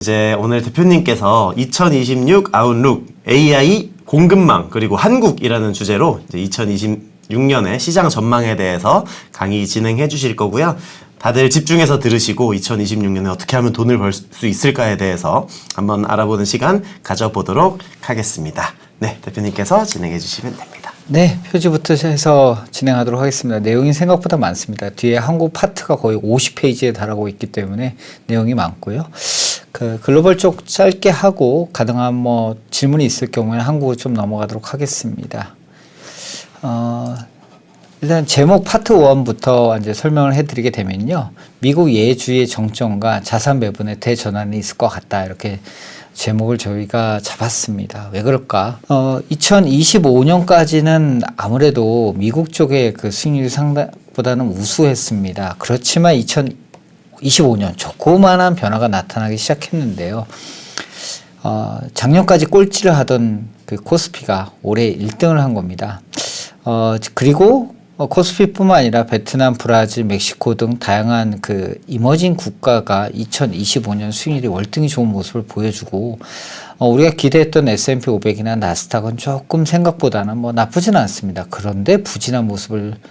이제 오늘 대표님께서 2026 아웃룩 AI 공급망 그리고 한국이라는 주제로 이제 2026년의 시장 전망에 대해서 강의 진행해 주실 거고요. 다들 집중해서 들으시고 2026년에 어떻게 하면 돈을 벌 수 있을까에 대해서 한번 알아보는 시간 가져보도록 하겠습니다. 네, 대표님께서 진행해 주시면 됩니다. 네, 표지부터 해서 진행하도록 하겠습니다. 내용이 생각보다 많습니다. 뒤에 한국 파트가 거의 50페이지에 달하고 있기 때문에 내용이 많고요. 글로벌 쪽 짧게 하고 가능한 질문이 있을 경우에는 한국으로 좀 넘어가도록 하겠습니다. 일단 제목 파트 1부터 이제 설명을 해드리게 되면요. 미국 예주의 정점과 자산 배분의 대전환이 있을 것 같다. 이렇게 제목을 저희가 잡았습니다. 왜 그럴까? 2025년까지는 아무래도 미국 쪽의 그 수익률이 상당보다는 우수했습니다. 그렇지만 2025년 조그마한 변화가 나타나기 시작했는데요. 작년까지 꼴찌를 하던 그 코스피가 올해 1등을 한 겁니다. 그리고 코스피뿐만 아니라 베트남, 브라질, 멕시코 등 다양한 그 이머징 국가가 2025년 수익률이 월등히 좋은 모습을 보여주고 우리가 기대했던 S&P 500이나 나스닥은 조금 생각보다는 나쁘진 않습니다. 그런데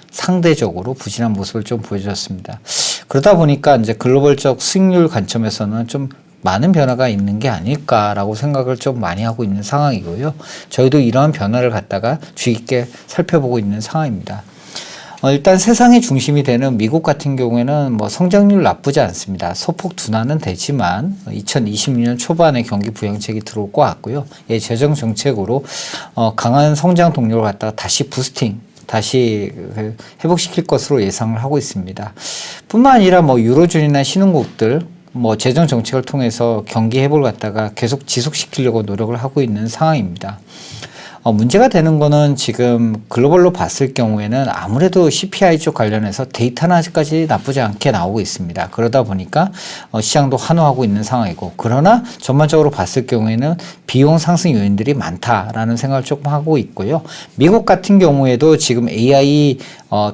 상대적으로 부진한 모습을 좀 보여줬습니다. 그러다 보니까 이제 글로벌적 수익률 관점에서는 좀 많은 변화가 있는 게 아닐까라고 생각을 좀 많이 하고 있는 상황이고요. 저희도 이러한 변화를 갖다가 주의 깊게 살펴보고 있는 상황입니다. 일단 세상의 중심이 되는 미국 같은 경우에는 성장률 나쁘지 않습니다. 소폭 둔화는 되지만 2026년 초반에 경기 부양책이 들어올 것 같고요. 재정 정책으로 강한 성장 동력을 갖다가 다시 회복시킬 것으로 예상을 하고 있습니다. 뿐만 아니라 유로존이나 신흥국들 재정 정책을 통해서 경기 회복을 갖다가 계속 지속시키려고 노력을 하고 있는 상황입니다. 문제가 되는 거는 지금 글로벌로 봤을 경우에는 아무래도 CPI 쪽 관련해서 데이터는 아직까지 나쁘지 않게 나오고 있습니다. 그러다 보니까 시장도 환호하고 있는 상황이고, 그러나 전반적으로 봤을 경우에는 비용 상승 요인들이 많다라는 생각을 조금 하고 있고요. 미국 같은 경우에도 지금 AI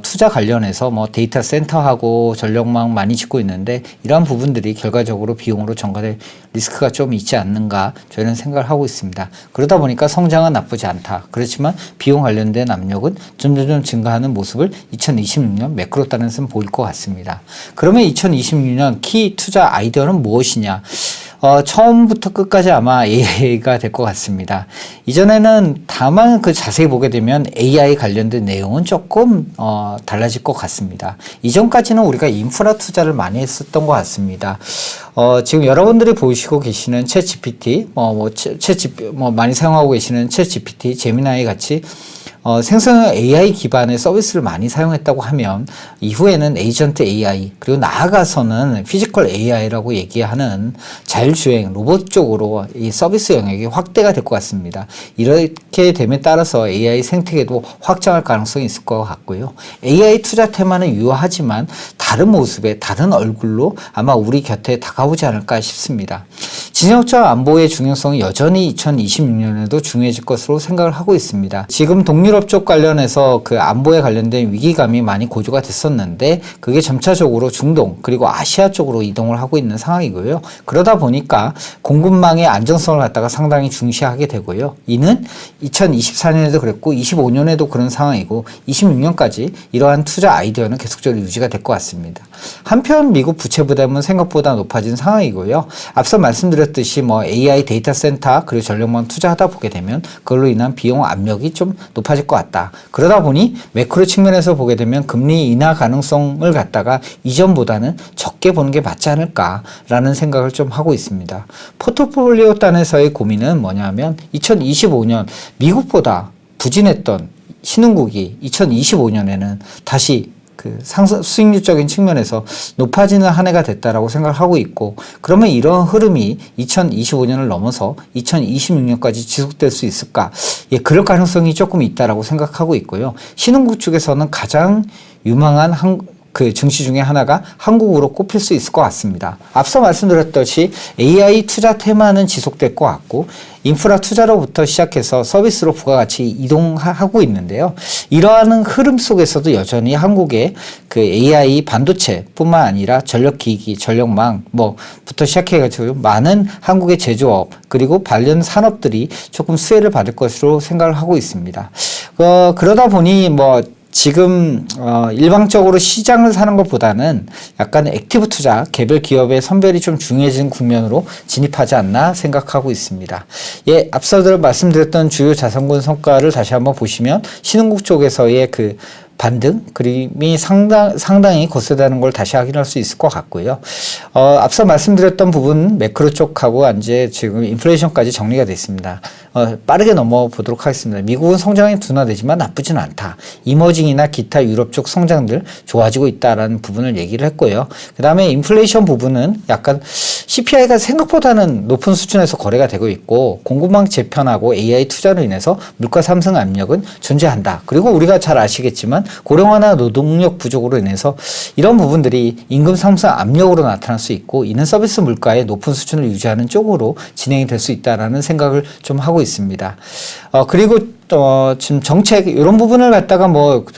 투자 관련해서 데이터 센터하고 전력망 많이 짓고 있는데, 이러한 부분들이 결과적으로 비용으로 전가될 리스크가 좀 있지 않는가 저희는 생각을 하고 있습니다. 그러다 보니까 성장은 나쁘지 않다. 그렇지만 비용 관련된 압력은 점점 증가하는 모습을 2026년 매크로 단에서는 보일 것 같습니다. 그러면 2026년 키 투자 아이디어는 무엇이냐? 처음부터 끝까지 아마 AI가 될 것 같습니다. 이전에는 다만 자세히 보게 되면 AI 관련된 내용은 조금 달라질 것 같습니다. 이전까지는 우리가 인프라 투자를 많이 했었던 것 같습니다. 지금 여러분들이 보시고 계시는 챗 GPT, 많이 사용하고 계시는 챗 GPT, 제미나이 같이 생성형 AI 기반의 서비스를 많이 사용했다고 하면 이후에는 에이전트 AI, 그리고 나아가서는 피지컬 AI라고 얘기하는 자율주행 로봇 쪽으로 이 서비스 영역이 확대가 될 것 같습니다. 이렇게 됨에 따라서 AI 생태계도 확장할 가능성이 있을 것 같고요. AI 투자 테마는 유효하지만 다른 모습의 다른 얼굴로 아마 우리 곁에 다가오지 않을까 싶습니다. 진영적 안보의 중요성은 여전히 2026년에도 중요해질 것으로 생각을 하고 있습니다. 지금 동유럽 쪽 관련해서 그 안보에 관련된 위기감이 많이 고조가 됐었는데, 그게 점차적으로 중동 그리고 아시아 쪽으로 이동을 하고 있는 상황이고요. 그러다 보니까 공급망의 안정성을 갖다가 상당히 중시하게 되고요. 이는 2024년에도 그랬고 25년에도 그런 상황이고 26년까지 이러한 투자 아이디어는 계속적으로 유지가 될 것 같습니다. 한편 미국 부채 부담은 생각보다 높아진 상황이고요. 앞서 말씀드렸듯이 AI 데이터 센터 그리고 전력망 투자하다 보게 되면 그걸로 인한 비용 압력이 좀 높아질 것 같다. 그러다 보니 매크로 측면에서 보게 되면 금리 인하 가능성을 갖다가 이전보다는 적게 보는 게 맞지 않을까라는 생각을 좀 하고 있습니다. 포트폴리오 단에서의 고민은 뭐냐면 2025년 미국보다 부진했던 신흥국이 2025년에는 다시 수익률적인 측면에서 높아지는 한 해가 됐다라고 생각을 하고 있고, 그러면 이런 흐름이 2025년을 넘어서 2026년까지 지속될 수 있을까? 그럴 가능성이 조금 있다라고 생각하고 있고요. 신흥국 쪽에서는 가장 유망한 그 증시 중에 하나가 한국으로 꼽힐 수 있을 것 같습니다. 앞서 말씀드렸듯이 AI 투자 테마는 지속될 것 같고 인프라 투자로부터 시작해서 서비스로 부가가치 이동하고 있는데요. 이러한 흐름 속에서도 여전히 한국의 그 AI 반도체뿐만 아니라 전력기기, 전력망 뭐부터 시작해가지고 많은 한국의 제조업 그리고 관련 산업들이 조금 수혜를 받을 것으로 생각을 하고 있습니다. 그러다 보니 지금 일방적으로 시장을 사는 것보다는 약간 액티브 투자, 개별 기업의 선별이 좀 중요해진 국면으로 진입하지 않나 생각하고 있습니다. 예, 앞서 말씀드렸던 주요 자산군 성과를 다시 한번 보시면 신흥국 쪽에서의 그 반등 그림이 상당히 거세다는 걸 다시 확인할 수 있을 것 같고요. 앞서 말씀드렸던 부분 매크로 쪽하고 이제 지금 인플레이션까지 정리가 됐습니다. 빠르게 넘어보도록 하겠습니다. 미국은 성장이 둔화되지만 나쁘진 않다. 이머징이나 기타 유럽 쪽 성장들 좋아지고 있다라는 부분을 얘기를 했고요. 그 다음에 인플레이션 부분은 약간 CPI가 생각보다는 높은 수준에서 거래가 되고 있고 공급망 재편하고 AI 투자로 인해서 물가 상승 압력은 존재한다. 그리고 우리가 잘 아시겠지만 고령화나 노동력 부족으로 인해서 이런 부분들이 임금 상승 압력으로 나타날 수 있고 이는 서비스 물가의 높은 수준을 유지하는 쪽으로 진행이 될 수 있다라는 생각을 좀 하고 있습니다. 그리고 지금 정책 이런 부분을 갖다가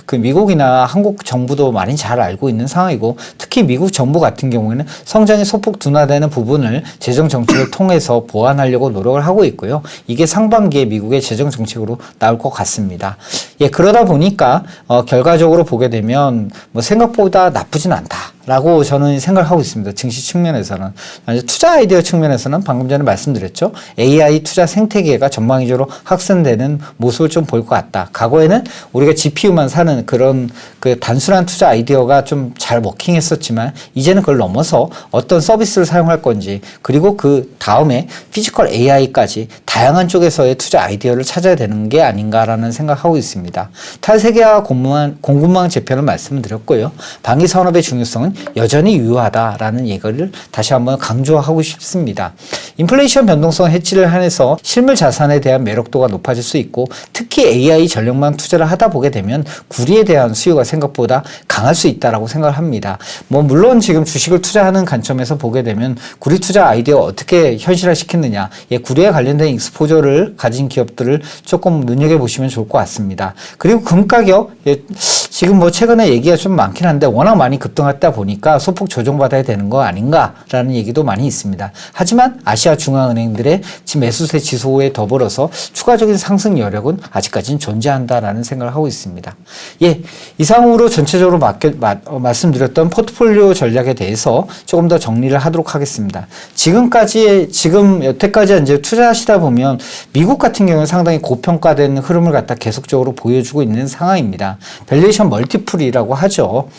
그 미국이나 한국 정부도 많이 잘 알고 있는 상황이고 특히 미국 정부 같은 경우에는 성장이 소폭 둔화되는 부분을 재정 정책을 통해서 보완하려고 노력을 하고 있고요. 이게 상반기에 미국의 재정 정책으로 나올 것 같습니다. 예, 그러다 보니까 결과적으로 보게 되면 생각보다 나쁘진 않다라고 저는 생각을 하고 있습니다. 증시 측면에서는. 투자 아이디어 측면에서는 방금 전에 말씀드렸죠. AI 투자 생태계가 전방위적으로 확산되는 모습을 좀 볼 것 같다. 과거에는 우리가 GPU만 사는 그런 그 단순한 투자 아이디어가 좀 잘 워킹했었지만 이제는 그걸 넘어서 어떤 서비스를 사용할 건지 그리고 그 다음에 피지컬 AI까지 다양한 쪽에서의 투자 아이디어를 찾아야 되는 게 아닌가라는 생각하고 있습니다. 탈세계화 공급망 재편을 말씀드렸고요. 방위 산업의 중요성은 여전히 유효하다라는 얘기를 다시 한번 강조하고 싶습니다. 인플레이션 변동성 해지를 한해서 실물 자산에 대한 매력도가 높아질 수 있고 특히 AI 전력망 투자를 하다 보게 되면 구리에 대한 수요가 생각보다 강할 수 있다라고 생각을 합니다. 물론 지금 주식을 투자하는 관점에서 보게 되면 구리 투자 아이디어 어떻게 현실화시켰느냐, 구리에 관련된 익스포저를 가진 기업들을 조금 눈여겨보시면 좋을 것 같습니다. 그리고 금 가격, 지금 최근에 얘기가 좀 많긴 한데 워낙 많이 급등했다 보니까 소폭 조정받아야 되는 거 아닌가라는 얘기도 많이 있습니다. 하지만 아시아 중앙은행들의 지금 매수세 지수에 더불어서 추가적인 상승 여력은 아직까지는 존재한다라는 생각을 하고 있습니다. 예, 이상으로 전체적으로 말씀드렸던 포트폴리오 전략에 대해서 조금 더 정리를 하도록 하겠습니다. 지금 여태까지 이제 투자하시다 보면 미국 같은 경우는 상당히 고평가된 흐름을 갖다 계속적으로 보여주고 있는 상황입니다. 밸류에이션 멀티플이라고 하죠.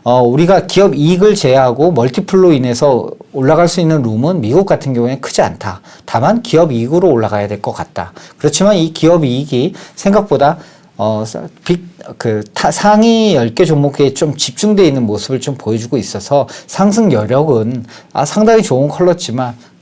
우리가 기업 이익을 제외하고 멀티플로 인해서 올라갈 수 있는 룸은 미국 같은 경우에 크지 않다. 다만 기업 이익으로 올라가야 될 것 같다. 그렇지만 이 기업 이익이 생각보다 상위 10개 종목에 좀 집중되어 있는 모습을 좀 보여주고 있어서 상승 여력은 상당히 좋은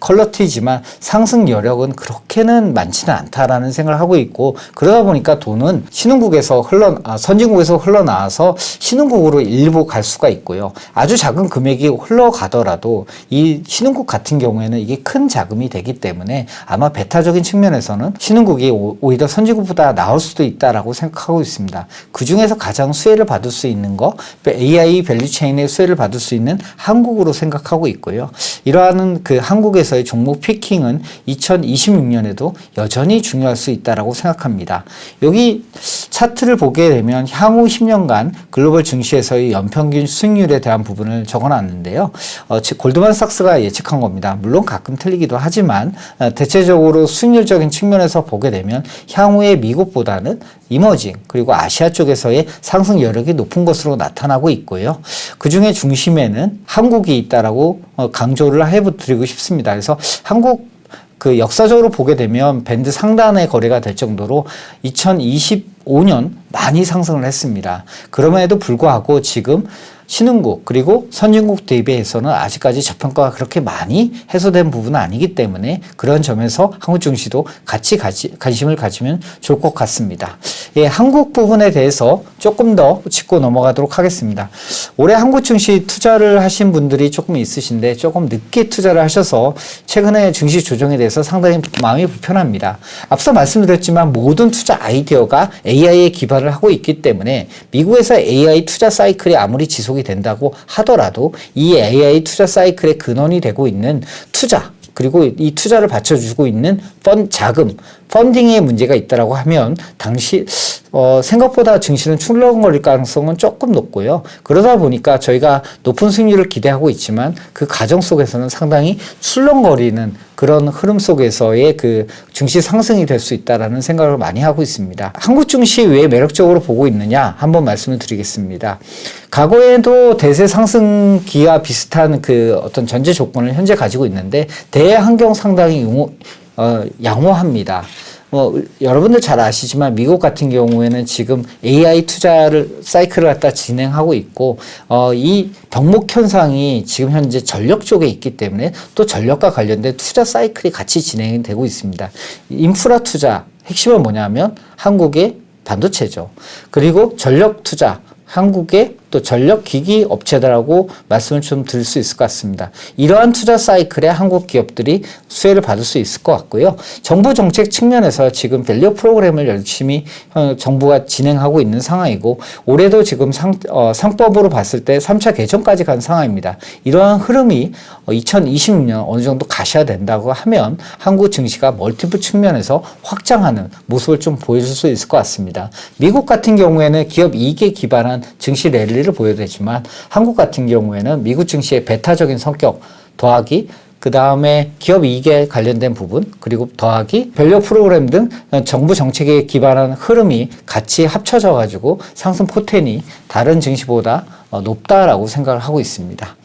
컬러티지만 상승 여력은 그렇게는 많지는 않다라는 생각을 하고 있고 그러다 보니까 돈은 선진국에서 흘러나와서 신흥국으로 일부 갈 수가 있고요. 아주 작은 금액이 흘러가더라도 이 신흥국 같은 경우에는 이게 큰 자금이 되기 때문에 아마 베타적인 측면에서는 신흥국이 오히려 선진국보다 나을 수도 있다라고 생각하고 있습니다. 그 중에서 가장 수혜를 받을 수 있는 거 AI 밸류체인의 수혜를 받을 수 있는 한국으로 생각하고 있고요. 이러한 그 한국에서의 종목 피킹은 2026년에도 여전히 중요할 수 있다라고 생각합니다. 여기 차트를 보게 되면 향후 10년간 글로벌 증시에서의 연평균 수익률에 대한 부분을 적어놨는데요. 골드만삭스가 예측한 겁니다. 물론 가끔 틀리기도 하지만 대체적으로 수익률적인 측면에서 보게 되면 향후에 미국보다는 이머징 그리고 아시아 쪽에서의 상승 여력이 높은 것으로 나타나고 있고요. 그중에 중심에는 한국이 있다라고 강조를 해드리고 싶습니다. 그래서 한국 그 역사적으로 보게 되면 밴드 상단의 거래가 될 정도로 2025년 많이 상승을 했습니다. 그럼에도 불구하고 지금 신흥국 그리고 선진국 대비해서는 아직까지 저평가가 그렇게 많이 해소된 부분은 아니기 때문에 그런 점에서 한국 증시도 같이 관심을 가지면 좋을 것 같습니다. 예, 한국 부분에 대해서 조금 더 짚고 넘어가도록 하겠습니다. 올해 한국 증시 투자를 하신 분들이 조금 있으신데 조금 늦게 투자를 하셔서 최근에 증시 조정에 대해서 상당히 마음이 불편합니다. 앞서 말씀드렸지만 모든 투자 아이디어가 AI에 기반을 하고 있기 때문에 미국에서 AI 투자 사이클이 아무리 지속이 된다고 하더라도 이 AI 투자 사이클의 근원이 되고 있는 투자 그리고 이 투자를 받쳐주고 있는 자금, 펀딩에 문제가 있다라고 하면 생각보다 증시는 출렁거릴 가능성은 조금 높고요. 그러다 보니까 저희가 높은 수익률을 기대하고 있지만 그 과정 속에서는 상당히 출렁거리는 그런 흐름 속에서의 그 증시 상승이 될 수 있다라는 생각을 많이 하고 있습니다. 한국 증시 왜 매력적으로 보고 있느냐 한번 말씀을 드리겠습니다. 과거에도 대세 상승기와 비슷한 그 어떤 전제 조건을 현재 가지고 있는데 대환경 상당히 양호합니다. 여러분들 잘 아시지만 미국 같은 경우에는 지금 AI 투자를 사이클을 갖다 진행하고 있고 이 병목 현상이 지금 현재 전력 쪽에 있기 때문에 또 전력과 관련된 투자 사이클이 같이 진행이 되고 있습니다. 인프라 투자 핵심은 뭐냐면 한국의 반도체죠. 그리고 전력 투자 한국의 또 전력기기 업체들하고 말씀을 좀 드릴 수 있을 것 같습니다. 이러한 투자 사이클에 한국 기업들이 수혜를 받을 수 있을 것 같고요. 정부 정책 측면에서 지금 밸류 프로그램을 열심히 정부가 진행하고 있는 상황이고 올해도 지금 상법으로 봤을 때 3차 개정까지 간 상황입니다. 이러한 흐름이 2026년 어느 정도 가셔야 된다고 하면 한국 증시가 멀티플 측면에서 확장하는 모습을 좀 보여줄 수 있을 것 같습니다. 미국 같은 경우에는 기업 이익에 기반한 증시 랠리를 보여야 되지만 한국 같은 경우에는 미국 증시의 배타적인 성격 더하기 그 다음에 기업 이익에 관련된 부분 그리고 더하기 밸류 프로그램 등 정부 정책에 기반한 흐름이 같이 합쳐져 가지고 상승 포텐이 다른 증시보다 높다라고 생각을 하고 있습니다.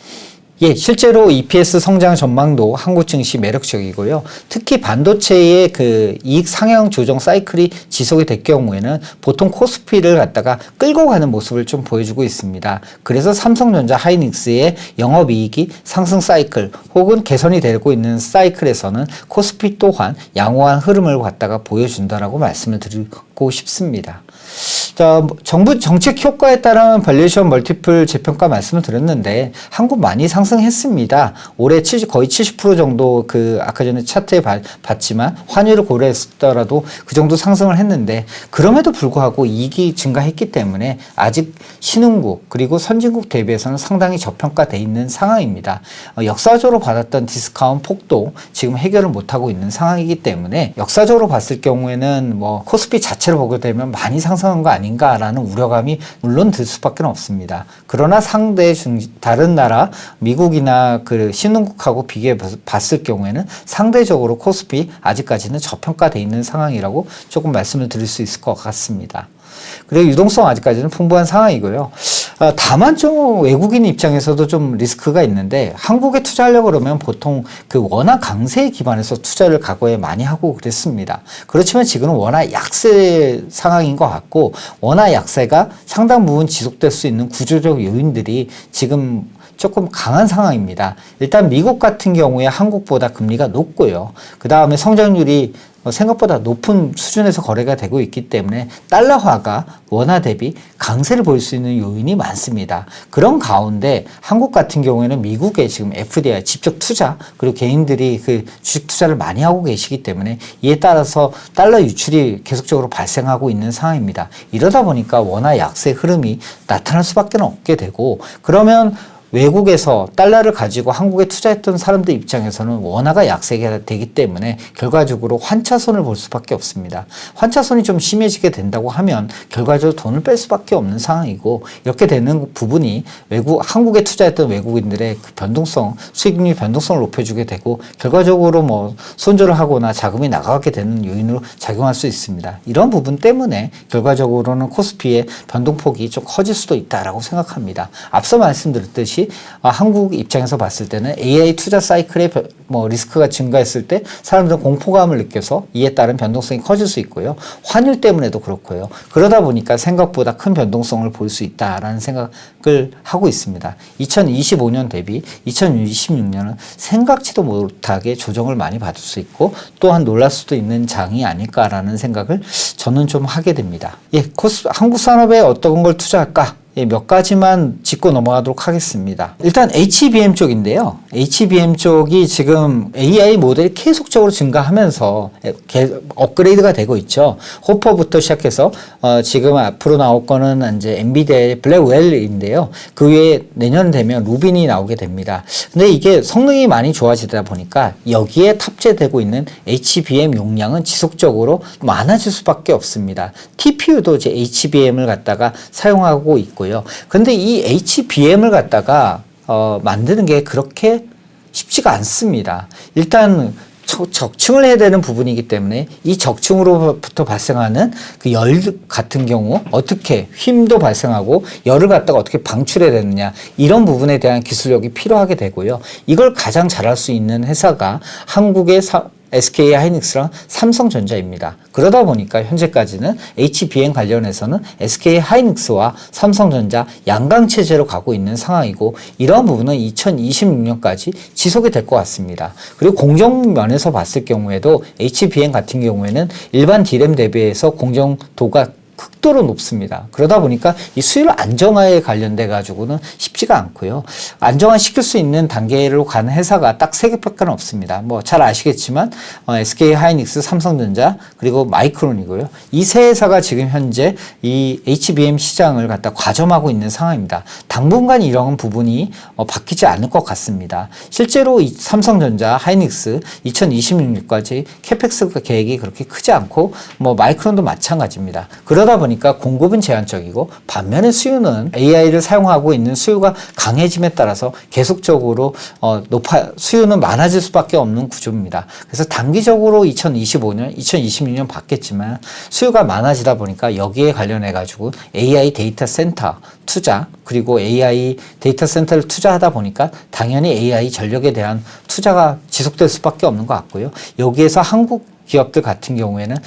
예, 실제로 EPS 성장 전망도 한국 증시 매력적이고요. 특히 반도체의 그 이익 상향 조정 사이클이 지속이 될 경우에는 보통 코스피를 갖다가 끌고 가는 모습을 좀 보여주고 있습니다. 그래서 삼성전자 하이닉스의 영업이익이 상승 사이클 혹은 개선이 되고 있는 사이클에서는 코스피 또한 양호한 흐름을 갖다가 보여준다라고 말씀을 드리고 싶습니다. 자, 정부 정책 효과에 따른 밸류에이션 멀티플 재평가 말씀을 드렸는데 한국 많이 상승했습니다. 올해 거의 70% 정도 아까 전에 차트에 봤지만 환율을 고려했더라도 그 정도 상승을 했는데 그럼에도 불구하고 이익이 증가했기 때문에 아직 신흥국 그리고 선진국 대비해서는 상당히 저평가돼 있는 상황입니다. 역사적으로 받았던 디스카운트 폭도 지금 해결을 못하고 있는 상황이기 때문에 역사적으로 봤을 경우에는 코스피 자체를 보게 되면 많이 상승한 거 아닌가라는 우려감이 물론 들 수밖에 없습니다. 그러나 다른 나라 미국이나 그 신흥국하고 비교해 봤을 경우에는 상대적으로 코스피 아직까지는 저평가돼 있는 상황이라고 조금 말씀을 드릴 수 있을 것 같습니다. 그리고 유동성 아직까지는 풍부한 상황이고요. 다만 좀 외국인 입장에서도 좀 리스크가 있는데 한국에 투자하려고 그러면 보통 그 원화 강세에 기반해서 투자를 과거에 많이 하고 그랬습니다. 그렇지만 지금은 원화 약세 상황인 것 같고 원화 약세가 상당 부분 지속될 수 있는 구조적 요인들이 지금 조금 강한 상황입니다. 일단 미국 같은 경우에 한국보다 금리가 높고요. 그 다음에 성장률이 생각보다 높은 수준에서 거래가 되고 있기 때문에 달러화가 원화 대비 강세를 보일 수 있는 요인이 많습니다. 그런 가운데 한국 같은 경우에는 미국에 지금 FDI 직접 투자 그리고 개인들이 그 주식 투자를 많이 하고 계시기 때문에 이에 따라서 달러 유출이 계속적으로 발생하고 있는 상황입니다. 이러다 보니까 원화 약세 흐름이 나타날 수밖에 없게 되고 그러면 외국에서 달러를 가지고 한국에 투자했던 사람들 입장에서는 원화가 약세가 되기 때문에 결과적으로 환차손을 볼 수밖에 없습니다. 환차손이 좀 심해지게 된다고 하면 결과적으로 돈을 뺄 수밖에 없는 상황이고 이렇게 되는 부분이 한국에 투자했던 외국인들의 그 변동성, 수익률 변동성을 높여주게 되고 결과적으로 손절을 하거나 자금이 나가게 되는 요인으로 작용할 수 있습니다. 이런 부분 때문에 결과적으로는 코스피의 변동폭이 좀 커질 수도 있다라고 생각합니다. 앞서 말씀드렸듯이 것이 한국 입장에서 봤을 때는 AI 투자 사이클의 리스크가 증가했을 때 사람들은 공포감을 느껴서 이에 따른 변동성이 커질 수 있고요. 환율 때문에도 그렇고요. 그러다 보니까 생각보다 큰 변동성을 볼 수 있다라는 생각을 하고 있습니다. 2025년 대비 2026년은 생각지도 못하게 조정을 많이 받을 수 있고 또한 놀랄 수도 있는 장이 아닐까라는 생각을 저는 좀 하게 됩니다. 한국 산업에 어떤 걸 투자할까? 몇 가지만 짚고 넘어가도록 하겠습니다. 일단 HBM 쪽인데요. HBM 쪽이 지금 AI 모델이 계속적으로 증가하면서 업그레이드가 되고 있죠. 호퍼부터 시작해서 지금 앞으로 나올 거는 이제 엔비디아의 블랙웰인데요. 그 외에 내년 되면 루빈이 나오게 됩니다. 근데 이게 성능이 많이 좋아지다 보니까 여기에 탑재되고 있는 HBM 용량은 지속적으로 많아질 수밖에 없습니다. TPU도 이제 HBM을 갖다가 사용하고 있고요. 근데 이 HBM을 갖다가 만드는 게 그렇게 쉽지가 않습니다. 일단 적층을 해야 되는 부분이기 때문에 이 적층으로부터 발생하는 그 열 같은 경우 어떻게 힘도 발생하고 열을 갖다가 어떻게 방출해야 되느냐 이런 부분에 대한 기술력이 필요하게 되고요. 이걸 가장 잘할 수 있는 회사가 한국의 SK 하이닉스랑 삼성전자입니다. 그러다 보니까 현재까지는 HBM 관련해서는 SK 하이닉스와 삼성전자 양강체제로 가고 있는 상황이고 이러한 부분은 2026년까지 지속이 될 것 같습니다. 그리고 공정면에서 봤을 경우에도 HBM 같은 경우에는 일반 D램 대비해서 공정도가 극도로 높습니다. 그러다 보니까 이 수율 안정화에 관련돼 가지고는 쉽지가 않고요. 안정화시킬 수 있는 단계로 가는 회사가 딱 3개밖에 없습니다. 잘 아시겠지만 SK 하이닉스, 삼성전자 그리고 마이크론이고요. 이 세 회사가 지금 현재 이 HBM 시장을 갖다 과점하고 있는 상황입니다. 당분간 이런 부분이 바뀌지 않을 것 같습니다. 실제로 이 삼성전자, 하이닉스 2026년까지 캐펙스 계획이 그렇게 크지 않고 마이크론도 마찬가지입니다. 그러다 보니까 공급은 제한적이고 반면에 수요는 AI를 사용하고 있는 수요가 강해짐에 따라서 계속적으로 수요는 많아질 수밖에 없는 구조입니다. 그래서 단기적으로 2025년, 2026년 받겠지만 수요가 많아지다 보니까 여기에 관련해 가지고 AI 데이터 센터 투자 그리고 AI 데이터 센터를 투자하다 보니까 당연히 AI 전력에 대한 투자가 지속될 수밖에 없는 것 같고요. 여기에서 한국 기업들 같은 경우에는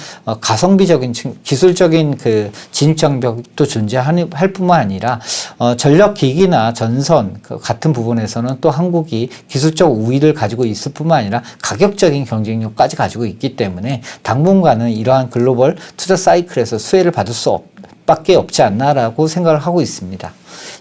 가성비적인 기술적인 그 진입 장벽도 존재할 뿐만 아니라 전력 기기나 전선 같은 부분에서는 또 한국이 기술적 우위를 가지고 있을 뿐만 아니라 가격적인 경쟁력까지 가지고 있기 때문에 당분간은 이러한 글로벌 투자 사이클에서 수혜를 받을 수밖에 없지 않나라고 생각을 하고 있습니다.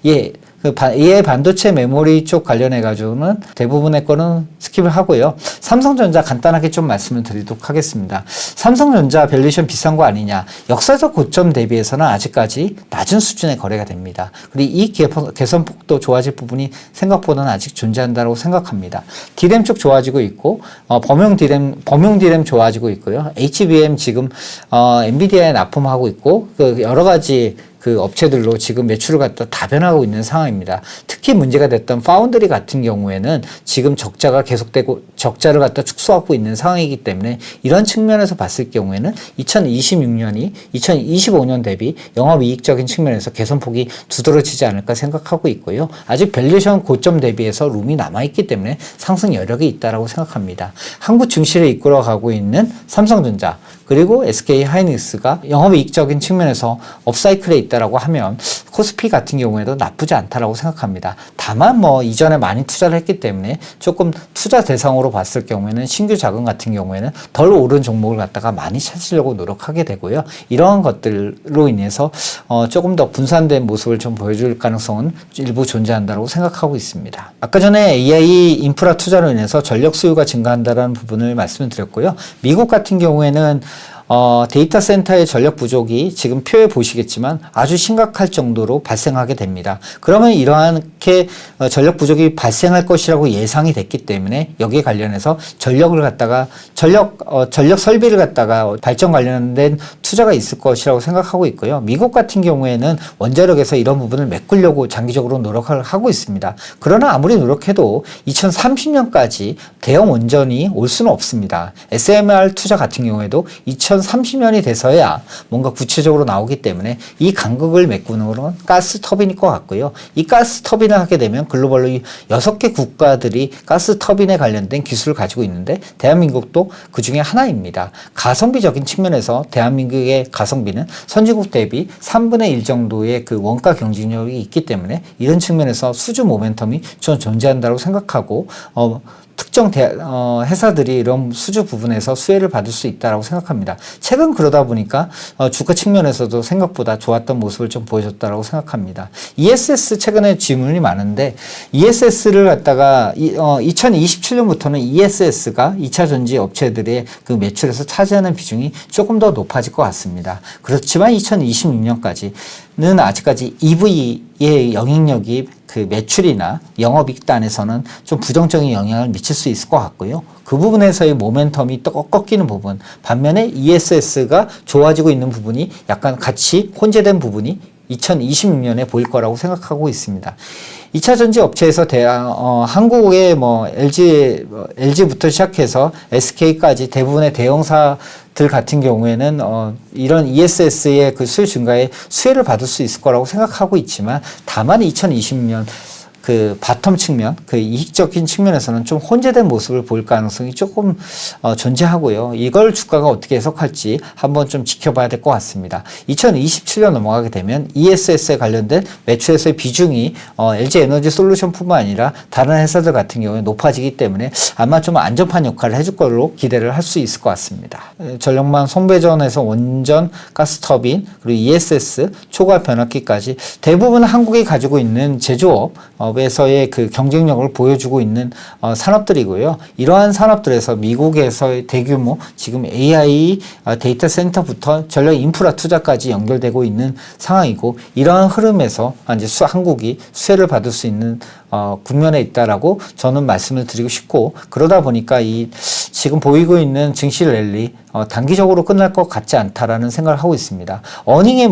AI 반도체 메모리 쪽 관련해 가지고는 대부분의 거는 스킵을 하고요. 삼성전자 간단하게 좀 말씀을 드리도록 하겠습니다. 삼성전자 밸류에이션 비싼 거 아니냐? 역사적 고점 대비해서는 아직까지 낮은 수준의 거래가 됩니다. 그리고 이 개선폭도 좋아질 부분이 생각보다는 아직 존재한다고 생각합니다. D램 쪽 좋아지고 있고 범용 D램 좋아지고 있고요. HBM 지금 엔비디아에 납품하고 있고 여러 가지 그 업체들로 지금 매출을 갖다 다변하고 있는 상황입니다. 특히 문제가 됐던 파운드리 같은 경우에는 지금 적자가 계속되고 적자를 갖다 축소하고 있는 상황이기 때문에 이런 측면에서 봤을 경우에는 2026년이 2025년 대비 영업이익적인 측면에서 개선폭이 두드러지지 않을까 생각하고 있고요. 아직 밸류에이션 고점 대비해서 룸이 남아있기 때문에 상승 여력이 있다고 생각합니다. 한국 증시를 이끌어가고 있는 삼성전자 그리고 SK 하이닉스가 영업이익적인 측면에서 업사이클에 있다라고 하면 코스피 같은 경우에도 나쁘지 않다라고 생각합니다. 다만 이전에 많이 투자를 했기 때문에 조금 투자 대상으로 봤을 경우에는 신규 자금 같은 경우에는 덜 오른 종목을 갖다가 많이 찾으려고 노력하게 되고요. 이러한 것들로 인해서 조금 더 분산된 모습을 좀 보여줄 가능성은 일부 존재한다고 생각하고 있습니다. 아까 전에 AI 인프라 투자로 인해서 전력 수요가 증가한다는 부분을 말씀을 드렸고요. 미국 같은 경우에는 데이터 센터의 전력 부족이 지금 표에 보시겠지만 아주 심각할 정도로 발생하게 됩니다. 그러면 이러한게 전력 부족이 발생할 것이라고 예상이 됐기 때문에 여기에 관련해서 전력 설비를 갖다가 발전 관련된 투자가 있을 것이라고 생각하고 있고요. 미국 같은 경우에는 원자력에서 이런 부분을 메꾸려고 장기적으로 노력을 하고 있습니다. 그러나 아무리 노력해도 2030년까지 대형 원전이 올 수는 없습니다. SMR 투자 같은 경우에도 2030년이 돼서야 뭔가 구체적으로 나오기 때문에 이 간극을 메꾸는 건 가스 터빈일 것 같고요. 이 가스 터빈을 하게 되면 글로벌로 6개 국가들이 가스 터빈에 관련된 기술을 가지고 있는데 대한민국도 그 중에 하나입니다. 가성비적인 측면에서 대한민국의 가성비는 선진국 대비 3분의 1 정도의 그 원가 경쟁력이 있기 때문에 이런 측면에서 수주 모멘텀이 좀 존재한다고 생각하고 특정 회사들이 이런 수주 부분에서 수혜를 받을 수 있다고 생각합니다. 최근 그러다 보니까 주가 측면에서도 생각보다 좋았던 모습을 좀 보여줬다고 생각합니다. ESS 최근에 질문이 많은데 ESS를 갖다가 2027년부터는 ESS가 2차 전지 업체들의 그 매출에서 차지하는 비중이 조금 더 높아질 것 같습니다. 그렇지만 2026년까지는 아직까지 EV의 영향력이 그 매출이나 영업이익 단에서는 좀 부정적인 영향을 미칠 수 있을 것 같고요. 그 부분에서의 모멘텀이 또 꺾이는 부분, 반면에 ESS가 좋아지고 있는 부분이 약간 같이 혼재된 부분이 2026년에 보일 거라고 생각하고 있습니다. 2차 전지 업체에서 한국의 LG부터 시작해서 SK까지 대부분의 대형사들 같은 경우에는 이런 ESS의 그 수요 증가에 수혜를 받을 수 있을 거라고 생각하고 있지만 다만 2020년 그 바텀 측면, 그 이익적인 측면에서는 좀 혼재된 모습을 보일 가능성이 조금 존재하고요. 이걸 주가가 어떻게 해석할지 한번 좀 지켜봐야 될 것 같습니다. 2027년 넘어가게 되면 ESS에 관련된 매출에서의 비중이 LG에너지 솔루션뿐만 아니라 다른 회사들 같은 경우에 높아지기 때문에 아마 좀 안전판 역할을 해줄 걸로 기대를 할 수 있을 것 같습니다. 전력망 송배전에서 원전, 가스터빈, 그리고 ESS, 초과 변압기까지 대부분 한국이 가지고 있는 제조업 에서의 그 경쟁력을 보여주고 있는 산업들이고요. 이러한 산업들에서 미국에서의 대규모 지금 AI 데이터 센터부터 전력 인프라 투자까지 연결되고 있는 상황이고 이러한 흐름에서 이제 한국이 수혜를 받을 수 있는 국면에 있다라고 저는 말씀을 드리고 싶고 그러다 보니까 이 지금 보이고 있는 증시 랠리 단기적으로 끝날 것 같지 않다라는 생각을 하고 있습니다. 어닝의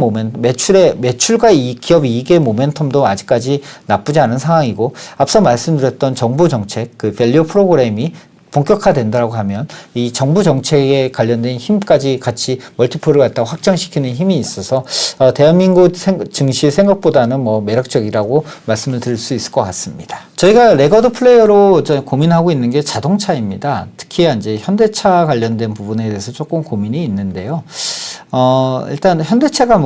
매출과 기업 이익의 모멘텀도 아직까지 나쁘지 않은 상황이고 앞서 말씀드렸던 정부 정책 그 밸류 프로그램이 본격화된다고 하면 이 정부 정책에 관련된 힘까지 같이 멀티플을 갖다 확장시키는 힘이 있어서 대한민국 증시 생각보다는 매력적이라고 말씀을 드릴 수 있을 것 같습니다. 저희가 레거드 플레이어로 고민하고 있는 게 자동차입니다. 특히 이제 현대차 관련된 부분에 대해서 조금 고민이 있는데요. 일단 현대차가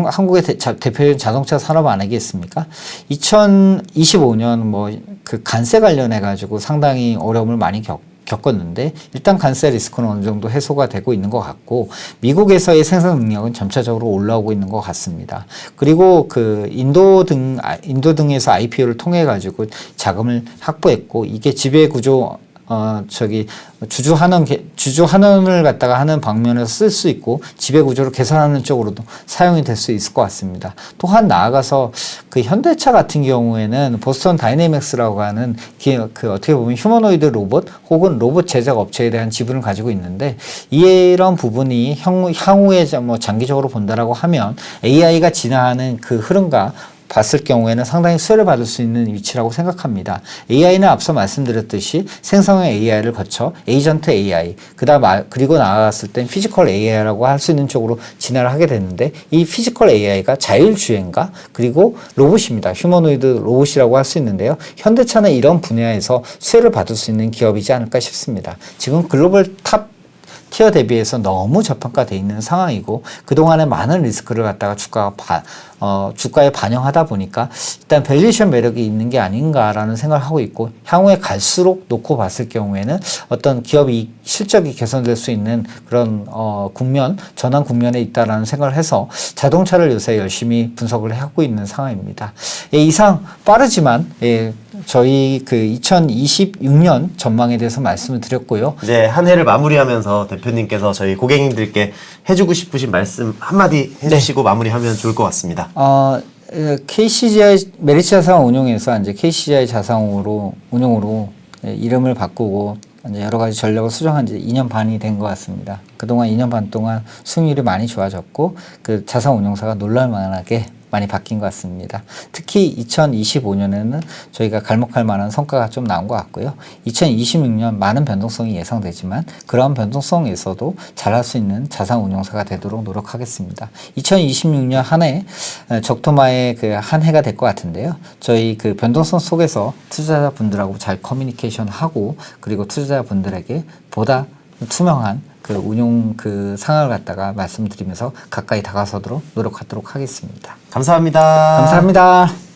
한국의 대표적인 자동차 산업 아니겠습니까? 2025년 그 관세 관련해 가지고 상당히 어려움을 많이 겪었는데 일단 관세 리스크는 어느 정도 해소가 되고 있는 것 같고 미국에서의 생산 능력은 점차적으로 올라오고 있는 것 같습니다. 그리고 그 인도 등에서 IPO를 통해 가지고 자금을 확보했고 이게 지배 구조 주주 환원을 갖다가 하는 방면에서 쓸 수 있고 지배 구조를 개선하는 쪽으로도 사용이 될 수 있을 것 같습니다. 또한 나아가서 그 현대차 같은 경우에는 보스턴 다이내믹스라고 하는 그 어떻게 보면 휴머노이드 로봇 혹은 로봇 제작 업체에 대한 지분을 가지고 있는데 이런 부분이 향후에 장기적으로 본다라고 하면 AI가 진화하는 그 흐름과 봤을 경우에는 상당히 수혜를 받을 수 있는 위치라고 생각합니다. AI는 앞서 말씀드렸듯이 생성형 AI를 거쳐 에이전트 AI, 그리고 나아갔을 땐 피지컬 AI라고 할 수 있는 쪽으로 진화를 하게 됐는데 이 피지컬 AI가 자율주행과 그리고 로봇입니다. 휴머노이드 로봇이라고 할 수 있는데요. 현대차는 이런 분야에서 수혜를 받을 수 있는 기업이지 않을까 싶습니다. 지금 글로벌 탑 티어 대비해서 너무 저평가되어 있는 상황이고 그동안에 많은 리스크를 갖다가 주가에 반영하다 보니까 일단 밸류에이션 매력이 있는 게 아닌가라는 생각을 하고 있고 향후에 갈수록 놓고 봤을 경우에는 어떤 기업이 실적이 개선될 수 있는 그런 전환 국면에 있다라는 생각을 해서 자동차를 요새 열심히 분석을 하고 있는 상황입니다. 이상 빠르지만 저희 그 2026년 전망에 대해서 말씀을 드렸고요. 네, 한 해를 마무리하면서 대표님께서 저희 고객님들께 해주고 싶으신 말씀 한마디 해주시고 마무리하면 좋을 것 같습니다. KCGI 메리츠 자산 운용에서 이제 KCGI 자산 운용으로 이름을 바꾸고 이제 여러 가지 전략을 수정한 지 2년 반이 된 것 같습니다. 그동안 2년 반 동안 수익률이 많이 좋아졌고 그 자산 운용사가 놀랄만하게 많이 바뀐 것 같습니다. 특히 2025년에는 저희가 갈목할 만한 성과가 좀 나온 것 같고요. 2026년 많은 변동성이 예상되지만 그런 변동성에서도 잘할 수 있는 자산 운용사가 되도록 노력하겠습니다. 2026년 한 해 적토마의 그 한 해가 될 것 같은데요. 저희 그 변동성 속에서 투자자분들하고 잘 커뮤니케이션하고 그리고 투자자분들에게 보다 투명한 그 운용 그 상황을 갖다가 말씀드리면서 가까이 다가서도록 노력하도록 하겠습니다. 감사합니다. 감사합니다.